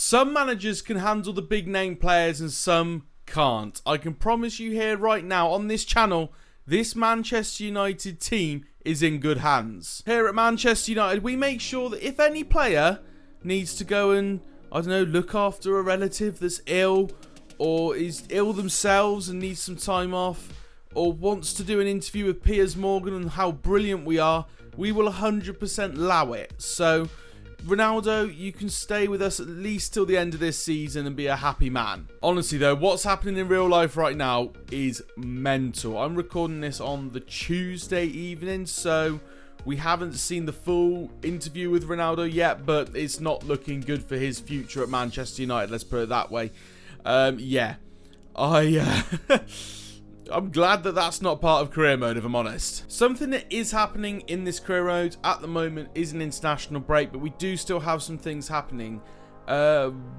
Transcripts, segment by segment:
Some managers can handle the big name players and some can't. I can promise you here right now on this channel, this Manchester United team is in good hands. Here at Manchester United, we make sure that if any player needs to go and, I don't know, look after a relative that's ill, or is ill themselves and needs some time off, or wants to do an interview with Piers Morgan on how brilliant we are, we will 100% allow it. So, Ronaldo, you can stay with us at least till the end of this season and be a happy man. Honestly though, what's happening in real life right now is mental. I'm recording this on the Tuesday evening, so we haven't seen the full interview with Ronaldo yet, but it's not looking good for his future at Manchester United, let's put it that way. Yeah. I'm glad that that's not part of career mode, if I'm honest. Something that is happening in this career mode at the moment is an international break, but we do still have some things happening.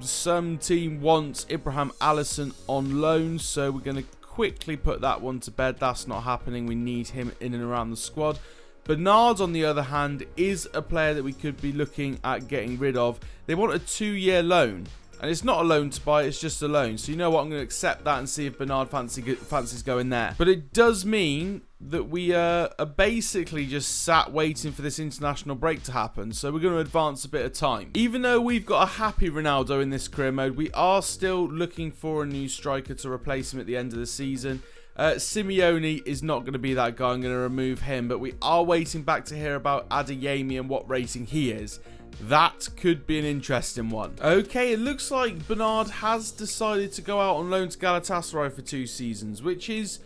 Some team wants Ibrahim Alisson on loan, so we're going to quickly put that one to bed. That's not happening. We need him in and around the squad. Bernard, on the other hand, is a player that we could be looking at getting rid of. They want a 2-year loan. And it's not a loan to buy, it's just a loan. So you know what, I'm going to accept that and see if Bernard fancies going there. But it does mean that we are basically just sat waiting for this international break to happen. So we're going to advance a bit of time. Even though we've got a happy Ronaldo in this career mode, we are still looking for a new striker to replace him at the end of the season. Simeone is not going to be that guy. I'm going to remove him. But we are waiting back to hear about Adeyemi and what rating he is. That could be an interesting one. Okay, it looks like Bernard has decided to go out on loan to Galatasaray for 2 seasons, which is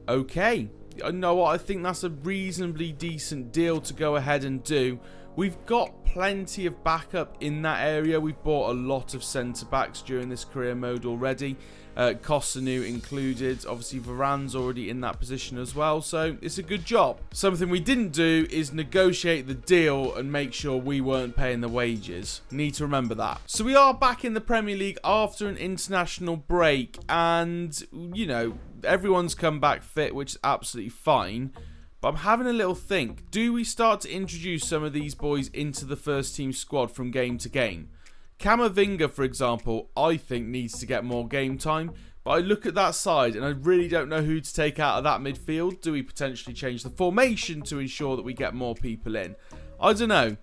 okay. You know what? I think that's a reasonably decent deal to go ahead and do. We've got plenty of backup in that area. We've bought a lot of centre-backs during this career mode already. Kosunu included. Obviously, Varane's already in that position as well, so it's a good job. Something we didn't do is negotiate the deal and make sure we weren't paying the wages. Need to remember that. So we are back in the Premier League after an international break, and, you know, everyone's come back fit, which is absolutely fine. But I'm having a little think. Do we start to introduce some of these boys into the first team squad from game to game? Camavinga, for example, I think needs to get more game time. But I look at that side and I really don't know who to take out of that midfield. Do we potentially change the formation to ensure that we get more people in? I don't know.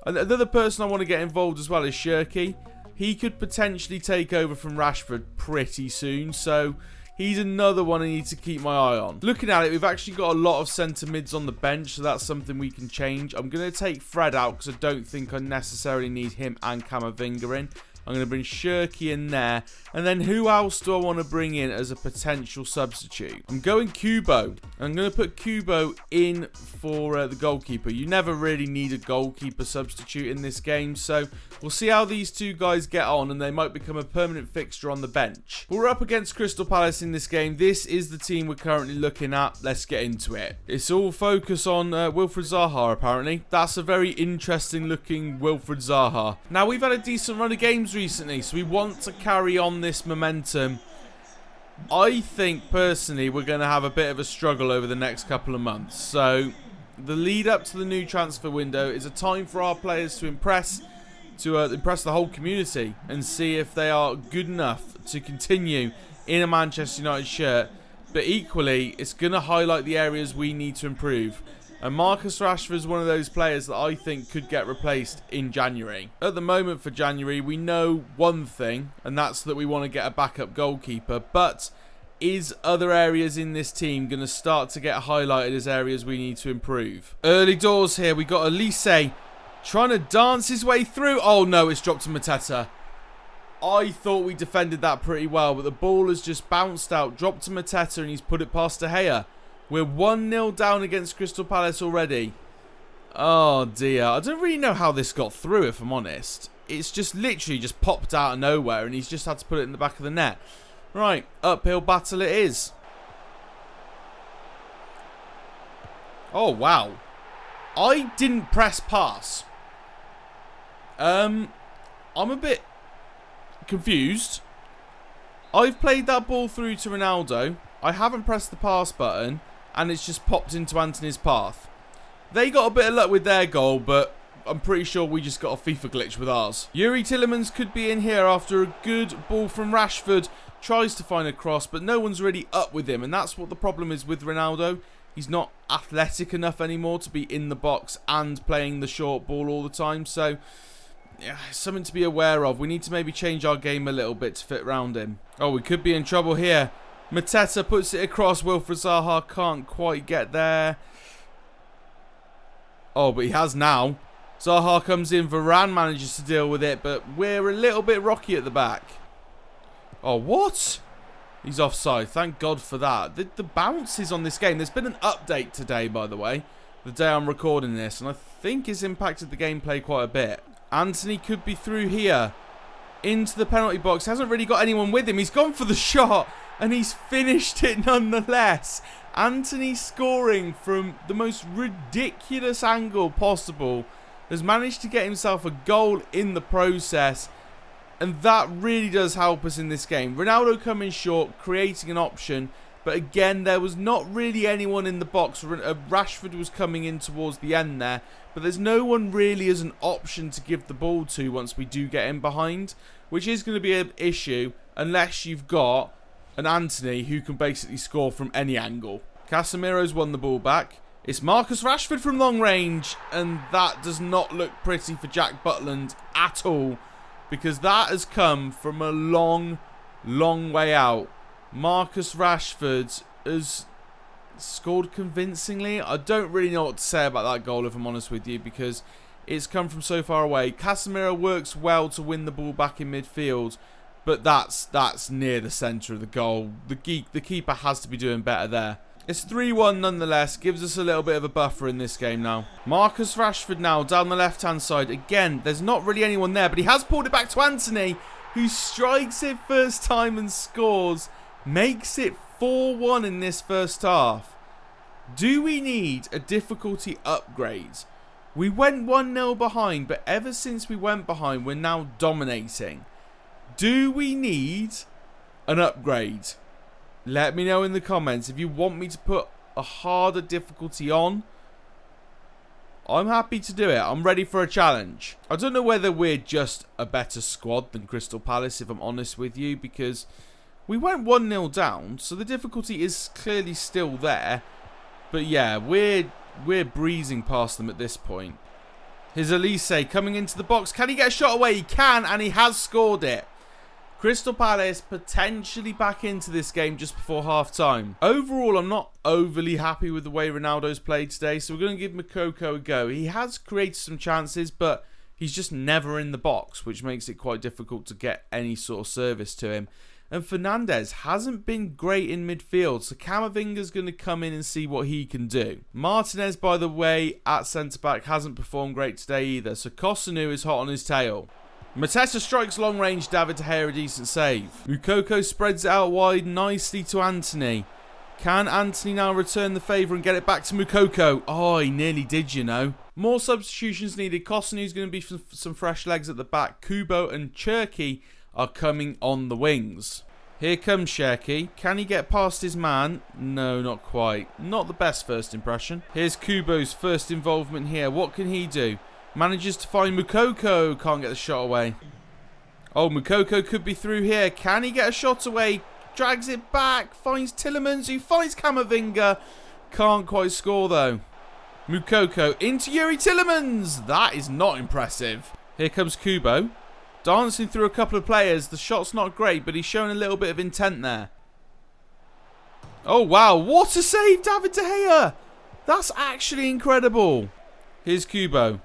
Another person I want to get involved as well is Shirky. He could potentially take over from Rashford pretty soon, so he's another one I need to keep my eye on. Looking at it, we've actually got a lot of centre mids on the bench, so that's something we can change. I'm going to take Fred out because I don't think I necessarily need him and Camavinga in. I'm going to bring Shirky in there. And then who else do I want to bring in as a potential substitute? I'm going Kubo. I'm going to put Kubo in for the goalkeeper. You never really need a goalkeeper substitute in this game, so we'll see how these two guys get on, and they might become a permanent fixture on the bench. We're up against Crystal Palace in this game. This is the team we're currently looking at. Let's get into it. It's all focus on Wilfried Zaha, apparently. That's a very interesting looking Wilfried Zaha. Now, we've had a decent run of games recently, so we want to carry on this momentum. I think personally we're going to have a bit of a struggle over the next couple of months, so the lead up to the new transfer window is a time for our players to impress the whole community and see if they are good enough to continue in a Manchester United shirt. But equally, it's going to highlight the areas we need to improve. And Marcus Rashford is one of those players that I think could get replaced in January. At the moment for January, we know one thing, and that's that we want to get a backup goalkeeper. But is other areas in this team going to start to get highlighted as areas we need to improve? Early doors here. We got Elise trying to dance his way through. Oh no, it's dropped to Mateta. I thought we defended that pretty well, but the ball has just bounced out, dropped to Mateta, and he's put it past De Gea. We're 1-0 down against Crystal Palace already. Oh dear. I don't really know how this got through, if I'm honest. It's just literally just popped out of nowhere, and he's just had to put it in the back of the net. Right, uphill battle it is. Oh, wow. I didn't press pass. I'm a bit confused. I've played that ball through to Ronaldo. I haven't pressed the pass button, and it's just popped into Antony's path. They got a bit of luck with their goal, but I'm pretty sure we just got a FIFA glitch with ours. Yuri Tillemans could be in here after a good ball from Rashford. Tries to find a cross, but no one's really up with him. And that's what the problem is with Ronaldo. He's not athletic enough anymore to be in the box and playing the short ball all the time. So, yeah, something to be aware of. We need to maybe change our game a little bit to fit around him. Oh, we could be in trouble here. Mateta puts it across. Wilfried Zaha can't quite get there. Oh, but he has now. Zaha comes in. Varane manages to deal with it, but we're a little bit rocky at the back. Oh, what? He's offside. Thank God for that. The bounces on this game. There's been an update today, by the way, the day I'm recording this, and I think it's impacted the gameplay quite a bit. Anthony could be through here into the penalty box. Hasn't really got anyone with him. He's gone for the shot, and he's finished it nonetheless. Anthony scoring from the most ridiculous angle possible. Has managed to get himself a goal in the process. And that really does help us in this game. Ronaldo coming short, creating an option. But again, there was not really anyone in the box. Rashford was coming in towards the end there. But there's no one really as an option to give the ball to once we do get in behind. Which is going to be an issue unless you've got an Anthony who can basically score from any angle. Casemiro's won the ball back. It's Marcus Rashford from long range. And that does not look pretty for Jack Butland at all. Because that has come from a long, long way out. Marcus Rashford has scored convincingly. I don't really know what to say about that goal, if I'm honest with you, because it's come from so far away. Casemiro works well to win the ball back in midfield, but that's near the centre of the goal. The keeper has to be doing better there. It's 3-1 nonetheless, gives us a little bit of a buffer in this game now. Marcus Rashford now down the left-hand side. Again, there's not really anyone there, but he has pulled it back to Anthony, who strikes it first time and scores. Makes it 4-1 in this first half. Do we need a difficulty upgrade? We went 1-0 behind, but ever since we went behind, we're now dominating. Do we need an upgrade? Let me know in the comments if you want me to put a harder difficulty on. I'm happy to do it. I'm ready for a challenge. I don't know whether we're just a better squad than Crystal Palace, if I'm honest with you, because we went 1-0 down, so the difficulty is clearly still there. But yeah, we're breezing past them at this point. Here's Elise coming into the box. Can he get a shot away? He can, and he has scored it. Crystal Palace potentially back into this game just before half-time. Overall, I'm not overly happy with the way Ronaldo's played today, so we're going to give Moukoko a go. He has created some chances, but he's just never in the box, which makes it quite difficult to get any sort of service to him. And Fernandes hasn't been great in midfield, so Camavinga's going to come in and see what he can do. Martinez, by the way, at centre-back hasn't performed great today either, so Kosunu is hot on his tail. Mateta strikes long range. David De Gea a decent save. Moukoko spreads it out wide nicely to Anthony. Can Anthony now return the favour and get it back to Moukoko? Oh, he nearly did, you know. More substitutions needed. Kosunu's going to be some fresh legs at the back. Kubo and Cherki are coming on the wings. Here comes Cherki. Can he get past his man? No, not quite. Not the best first impression. Here's Kubo's first involvement here. What can he do? Manages to find Moukoko. Can't get the shot away. Oh, Moukoko could be through here. Can he get a shot away? Drags it back. Finds Tillemans, who finds Camavinga. Can't quite score, though. Moukoko into Yuri Tillemans. That is not impressive. Here comes Kubo. Dancing through a couple of players. The shot's not great, but he's shown a little bit of intent there. Oh, wow. What a save, David De Gea. That's actually incredible. Here's Kubo.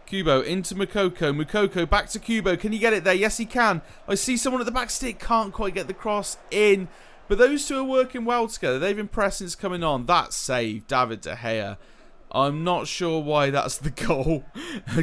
Kubo into Moukoko. Moukoko back to Kubo. Can he get it there? Yes, he can. I see someone at the back stick. Can't quite get the cross in. But those two are working well together. They've impressed since coming on. That save, David De Gea. I'm not sure why that's the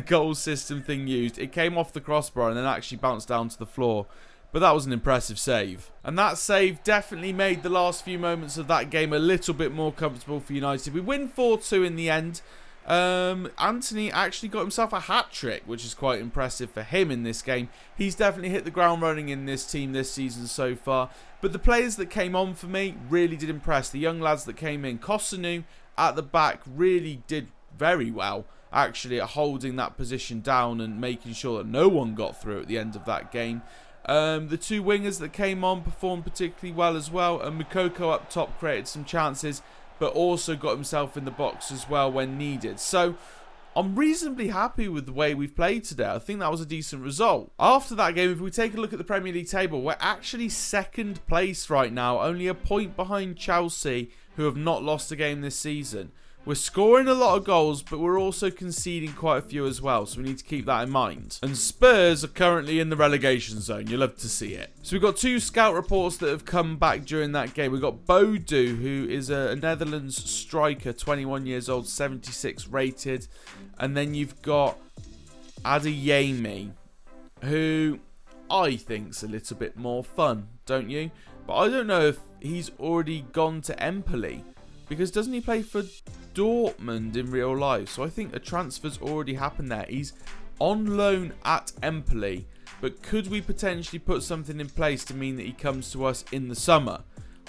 goal system thing used. It came off the crossbar and then actually bounced down to the floor. But that was an impressive save. And that save definitely made the last few moments of that game a little bit more comfortable for United. We win 4-2 in the end. Anthony actually got himself a hat-trick, which is quite impressive for him in this game. He's definitely hit the ground running in this team this season so far. But the players that came on for me really did impress. The young lads that came in, Kosunu at the back really did very well. actually at holding that position down and making sure that no one got through at the end of that game. The two wingers that came on performed particularly well as well, and Moukoko up top created some chances, but also got himself in the box as well when needed. So I'm reasonably happy with the way we've played today. I think that was a decent result. After that game, if we take a look at the Premier League table, we're actually second place right now, only a point behind Chelsea, who have not lost a game this season. We're scoring a lot of goals, but we're also conceding quite a few as well, so we need to keep that in mind. And Spurs are currently in the relegation zone. You'll love to see it. So we've got two scout reports that have come back during that game. We've got Boadu, who is a Netherlands striker, 21 years old, 76 rated. And then you've got Adeyemi, who I think's a little bit more fun, don't you? But I don't know if he's already gone to Empoli, because doesn't he play for Dortmund in real life? So I think a transfer's already happened there. He's on loan at Empoli, but could we potentially put something in place to mean that he comes to us in the summer?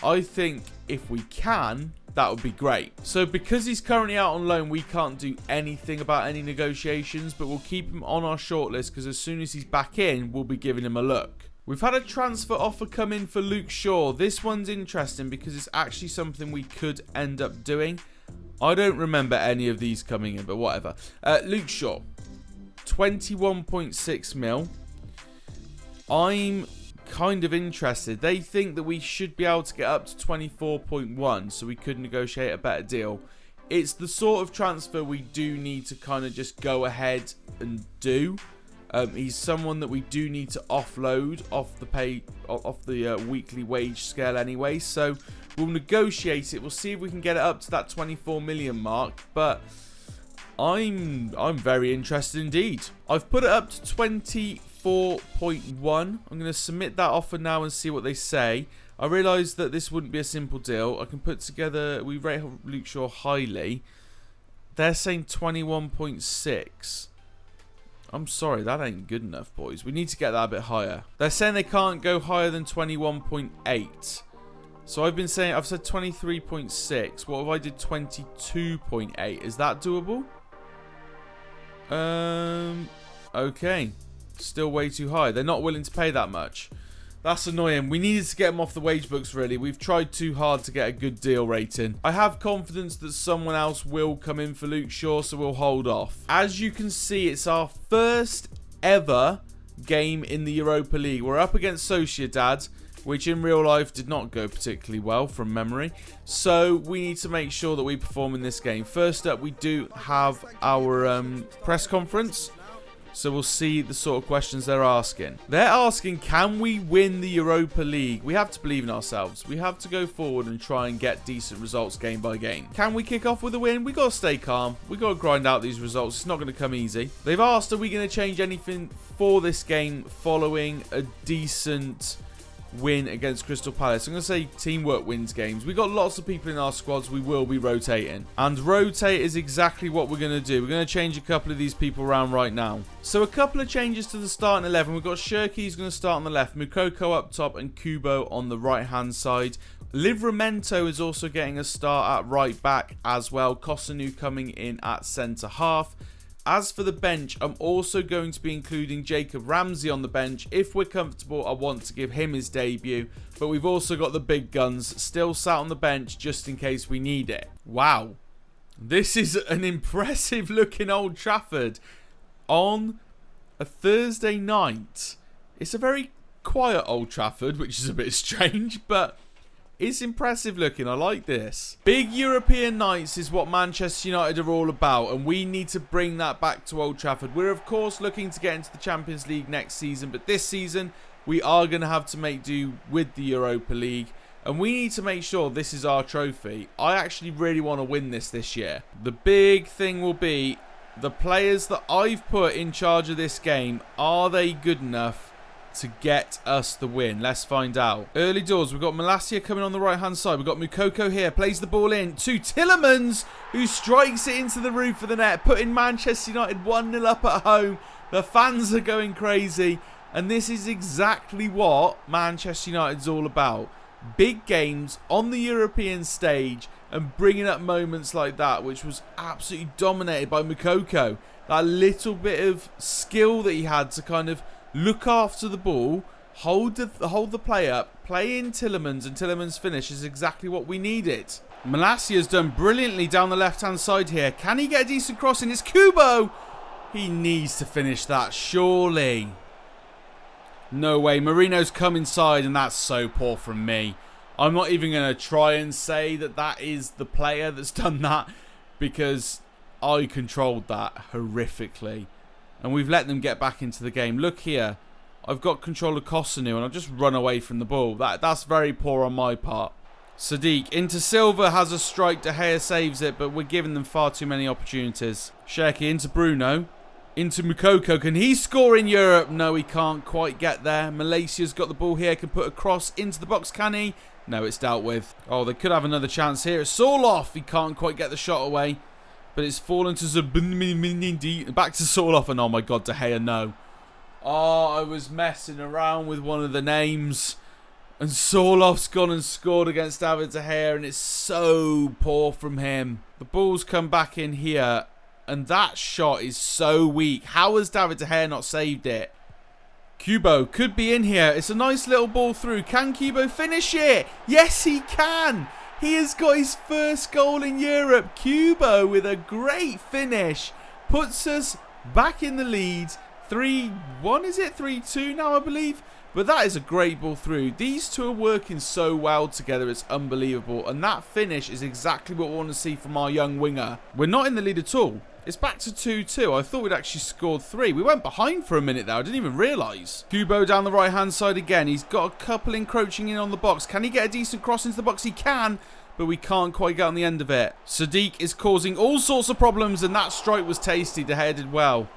I think if we can, that would be great. So because he's currently out on loan, we can't do anything about any negotiations, but we'll keep him on our shortlist because as soon as he's back in, we'll be giving him a look. We've had a transfer offer come in for Luke Shaw. This one's interesting because it's actually something we could end up doing. I don't remember any of these coming in, but whatever. Luke Shaw, 21.6 mil. I'm kind of interested. They think that we should be able to get up to 24.1, so we could negotiate a better deal. It's the sort of transfer we do need to kind of just go ahead and do. He's someone that we do need to offload off the weekly wage scale anyway. So we'll negotiate it. We'll see if we can get it up to that 24 million mark. But I'm very interested indeed. I've put it up to 24.1. I'm going to submit that offer now and see what they say. I realise that this wouldn't be a simple deal. I can put together. We rate Luke Shaw highly. They're saying 21.6. I'm sorry, that ain't good enough, boys. We need to get that a bit higher. They're saying they can't go higher than 21.8. So I've said 23.6. What if I did 22.8? Is that doable? Okay. Still way too high. They're not willing to pay that much. That's annoying. We needed to get them off the wage books, really. We've tried too hard to get a good deal rating. I have confidence that someone else will come in for Luke Shaw, so we'll hold off. As you can see, it's our first ever game in the Europa League. We're up against Sociedad, which in real life did not go particularly well from memory. So we need to make sure that we perform in this game. First up, we do have our press conference. So we'll see the sort of questions they're asking. They're asking, can we win the Europa League? We have to believe in ourselves. We have to go forward and try and get decent results game by game. Can we kick off with a win? We got to stay calm. We got to grind out these results. It's not going to come easy. They've asked, are we going to change anything for this game following a decent win against Crystal Palace? I'm going to say teamwork wins games. We've got lots of people in our squads. We will be rotating. And rotate is exactly what we're going to do. We're going to change a couple of these people around right now. So a couple of changes to the starting 11. We've got Shirky, who's going to start on the left. Moukoko up top and Kubo on the right-hand side. Livramento is also getting a start at right back as well. Kosunu coming in at centre half. As for the bench, I'm also going to be including Jacob Ramsey on the bench. If we're comfortable, I want to give him his debut. But we've also got the big guns still sat on the bench just in case we need it. Wow. This is an impressive looking Old Trafford on a Thursday night. It's a very quiet Old Trafford, which is a bit strange, but it's impressive looking. I like this. Big European nights is what Manchester United are all about, and we need to bring that back to Old Trafford. We're, of course, looking to get into the Champions League next season, but this season, we are going to have to make do with the Europa League, and we need to make sure this is our trophy. I actually really want to win this year. The big thing will be the players that I've put in charge of this game. Are they good enough to get us the win? Let's find out. Early doors, we've got Malacia coming on the right hand side. We've got Moukoko here, plays the ball in to Tielemans, who strikes it into the roof of the net, putting Manchester United 1-0 up at home. The fans are going crazy, and this is exactly what Manchester United's all about. Big games on the European stage, and bringing up moments like that, which was absolutely dominated by Moukoko. That little bit of skill that he had to kind of look after the ball, hold the play up, play in Tielemans, and Tielemans' finish is exactly what we needed. Malasia's done brilliantly down the left-hand side here. Can he get a decent crossing? It's Kubo! He needs to finish that, surely. No way. Marino's come inside, and that's so poor from me. I'm not even going to try and say that that is the player that's done that, because I controlled that horrifically. And we've let them get back into the game. Look here. I've got control of Kosunu, and I've just run away from the ball. That's very poor on my part. Sadiq into Silva, has a strike. De Gea saves it, but we're giving them far too many opportunities. Cherki into Bruno. Into Moukoko. Can he score in Europe? No, he can't quite get there. Malaysia's got the ball here. Can put a cross into the box. Can he? No, it's dealt with. Oh, they could have another chance here. It's Sorloth. He can't quite get the shot away. But it's fallen to Zabinindi. Back to Sorloth. And oh my God, De Gea, no. Oh, I was messing around with one of the names. And Sorloth's gone and scored against David De Gea. And it's so poor from him. The ball's come back in here. And that shot is so weak. How has David De Gea not saved it? Kubo could be in here. It's a nice little ball through. Can Kubo finish it? Yes, he can. He has got his first goal in Europe. Kubo with a great finish. Puts us back in the lead. 3-1, is it? 3-2 now, I believe. But that is a great ball through. These two are working so well together. It's unbelievable. And that finish is exactly what we want to see from our young winger. We're not in the lead at all. It's back to 2-2. I thought we'd actually scored 3. We went behind for a minute there. I didn't even realise. Kubo down the right-hand side again. He's got a couple encroaching in on the box. Can he get a decent cross into the box? He can, but we can't quite get on the end of it. Sadiq is causing all sorts of problems, and that strike was tasty. De Gea did well.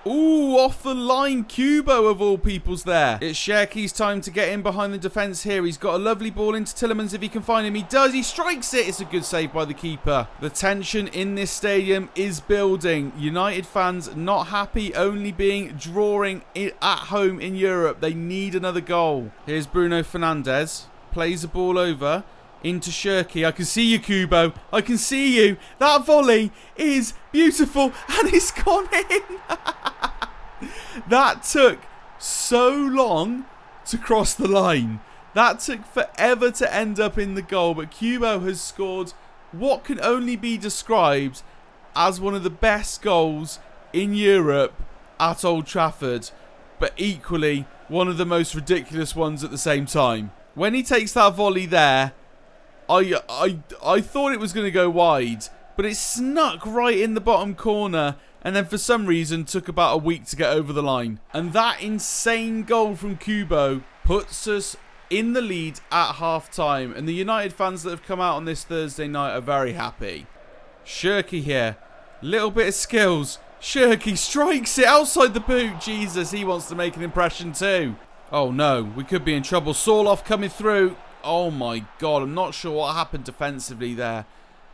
Ooh, off the line, Kubo of all peoples there. It's Cherki's time to get in behind the defence here. He's got a lovely ball into Tielemans if he can find him. He does, he strikes it. It's a good save by the keeper. The tension in this stadium is building. United fans not happy only being drawing at home in Europe. They need another goal. Here's Bruno Fernandes. Plays the ball over into Cherki. I can see you, Kubo. I can see you. That volley is beautiful, and it's gone in. That took so long to cross the line. That took forever to end up in the goal, but Kubo has scored what can only be described as one of the best goals in Europe at Old Trafford, but equally one of the most ridiculous ones at the same time. When he takes that volley there, I thought it was going to go wide, but it snuck right in the bottom corner, and then for some reason took about a week to get over the line. And that insane goal from Kubo puts us in the lead at half-time, and the United fans that have come out on this Thursday night are very happy. Cherki here. Little bit of skills. Cherki strikes it outside the boot. Jesus, he wants to make an impression too. Oh no, we could be in trouble. Sorloth coming through. Oh my God, I'm not sure what happened defensively there,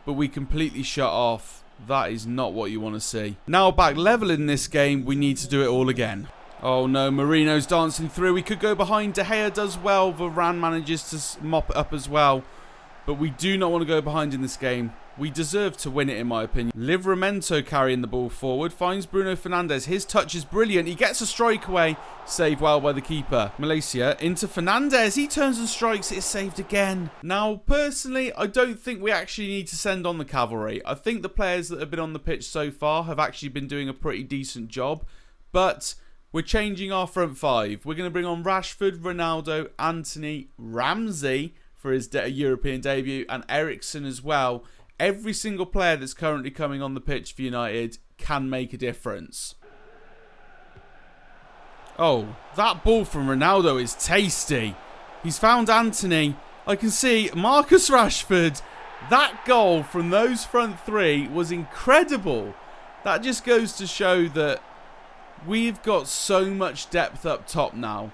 but we completely shut off. That is not what you want to see. Now back level in this game, we need to do it all again. Oh no, Marino's dancing through. We could go behind. De Gea does well. Varane manages to mop it up as well. But we do not want to go behind in this game. We deserve to win it, in my opinion. Livramento carrying the ball forward. Finds Bruno Fernandes. His touch is brilliant. He gets a strike away. Saved well by the keeper. Malaysia into Fernandes. He turns and strikes. It's saved again. Now, personally, I don't think we actually need to send on the cavalry. I think the players that have been on the pitch so far have actually been doing a pretty decent job. But we're changing our front five. We're going to bring on Rashford, Ronaldo, Antony, Ramsey for his European debut, and Eriksen as well. Every single player that's currently coming on the pitch for United can make a difference. Oh, that ball from Ronaldo is tasty. He's found Antony. I can see Marcus Rashford. That goal from those front three was incredible. That just goes to show that we've got so much depth up top now,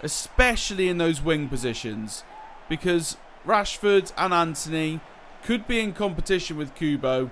especially in those wing positions, because Rashford and Antony could be in competition with Kubo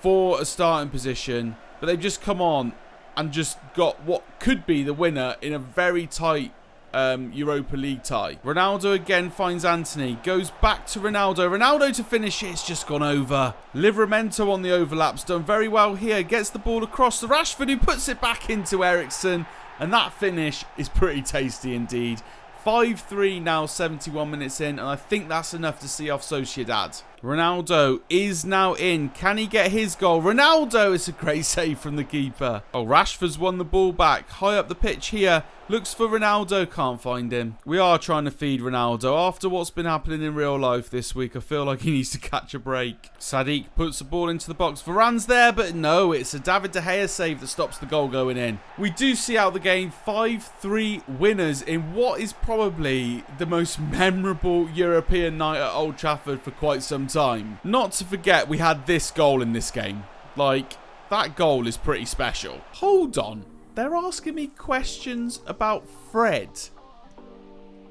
for a starting position, but they've just come on and just got what could be the winner in a very tight Europa League tie. Ronaldo again finds Anthony. Goes back to Ronaldo. Ronaldo to finish it. It's just gone over. Livramento on the overlaps. Done very well here. Gets the ball across to Rashford, who puts it back into Eriksen. And that finish is pretty tasty indeed. 5-3 now, 71 minutes in, and I think that's enough to see off Sociedad. Ronaldo is now in. Can he get his goal? Ronaldo! It's a great save from the keeper. Oh, Rashford's won the ball back. High up the pitch here. Looks for Ronaldo. Can't find him. We are trying to feed Ronaldo. After what's been happening in real life this week, I feel like he needs to catch a break. Sadiq puts the ball into the box. Varane's there, but no, it's a David De Gea save that stops the goal going in. We do see out the game 5-3 winners in what is probably the most memorable European night at Old Trafford for quite some time. Not to forget, we had this goal in this game. Like, that goal is pretty special. Hold on. They're asking me questions about Fred.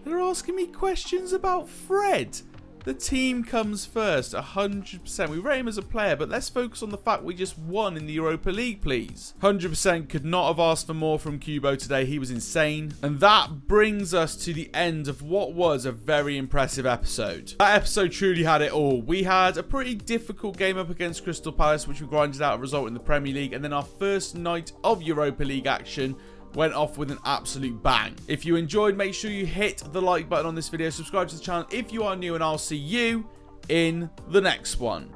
They're asking me questions about Fred. The team comes first, 100%. We rate him as a player, but let's focus on the fact we just won in the Europa League, please. 100% could not have asked for more from Kubo today. He was insane. And that brings us to the end of what was a very impressive episode. That episode truly had it all. We had a pretty difficult game up against Crystal Palace, which we grinded out a result in the Premier League. And then our first night of Europa League action went off with an absolute bang. If you enjoyed, make sure you hit the like button on this video. Subscribe to the channel if you are new, and I'll see you in the next one.